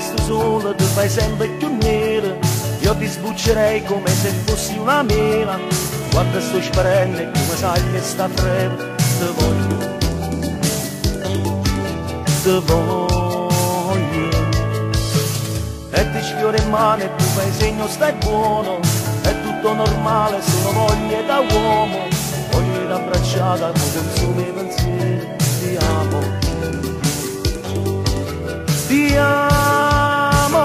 sto solo, ti fai sempre più nera. Io ti sbuccerei come se fossi una mela. Guarda sto sparendo e come sai che sta freddo. Te voglio, te voglio. E ti sfioro in mano e tu fai segno stai buono. È tutto normale, sono voglie da uomo. Voglie da bracciata, tu consumi i pensieri. Ti amo, ti amo.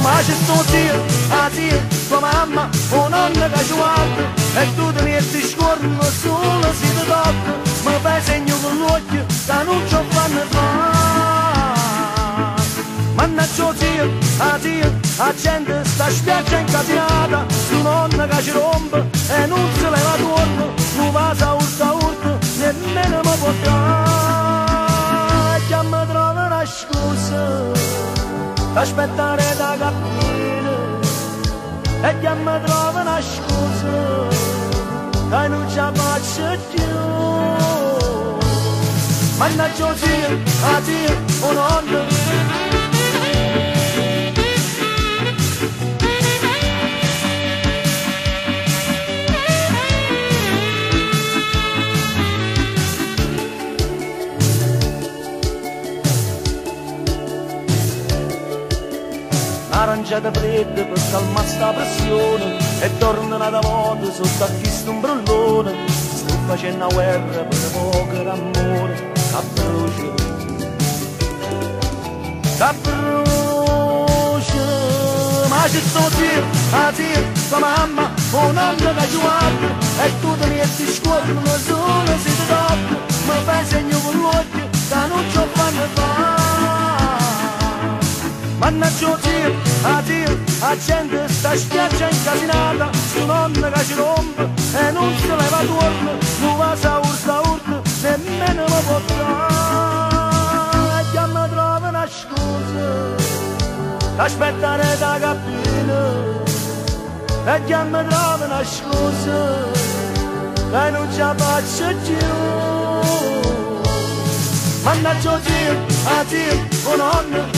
Ma c'è sto zio, la zia, tua mamma, o nonna che ci guarda. E tu ti metti scorno solo se ti tocca. Ma fai segno con l'occhio, che non ci fanno fare. Mannaggia zio, la zia, la gente sta spiaggia incasinata. Su nonna che ci rompe e non si leva torno. Non va sa urta, nemmeno mi può dare. Che mi trova una scusa, aspettare da capire. E che mi trova una scusa, che non ce la faccio più. Mannaggia zio, la zia, o nonna. Aranciata fredda per calmare sta pressione e tornano da volta sotto a chiesto un brullone. Sto facendo una guerra per poco d'amore. T'abbrucio, t'abbrucio. Ma c'è sto zio, la zia, tua mamma, o nonna che ci guarda. E tu ti metti scorno solo se ti tocca. Ma fai segno con l'occhio che non ci fanno fare. Mannaggia zio, la zia, la gente sta spiaggia incasinata. Su nonna che ci rompe e non si leva torno. Non va sa urta, nemmeno mi può dare. E che mi trova una scusa, aspettare da capire. E che mi trova una scusa, che non ce la faccio più. Mannaggia zio, la zia, o nonna.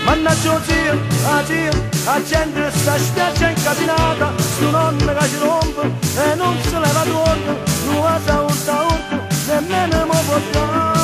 Mannaggia zio, la zia, la gente sta spiaggia incasinata. Su nonna che ci rompe e non si leva torno. Non va sa urta, nemmeno mi può dare.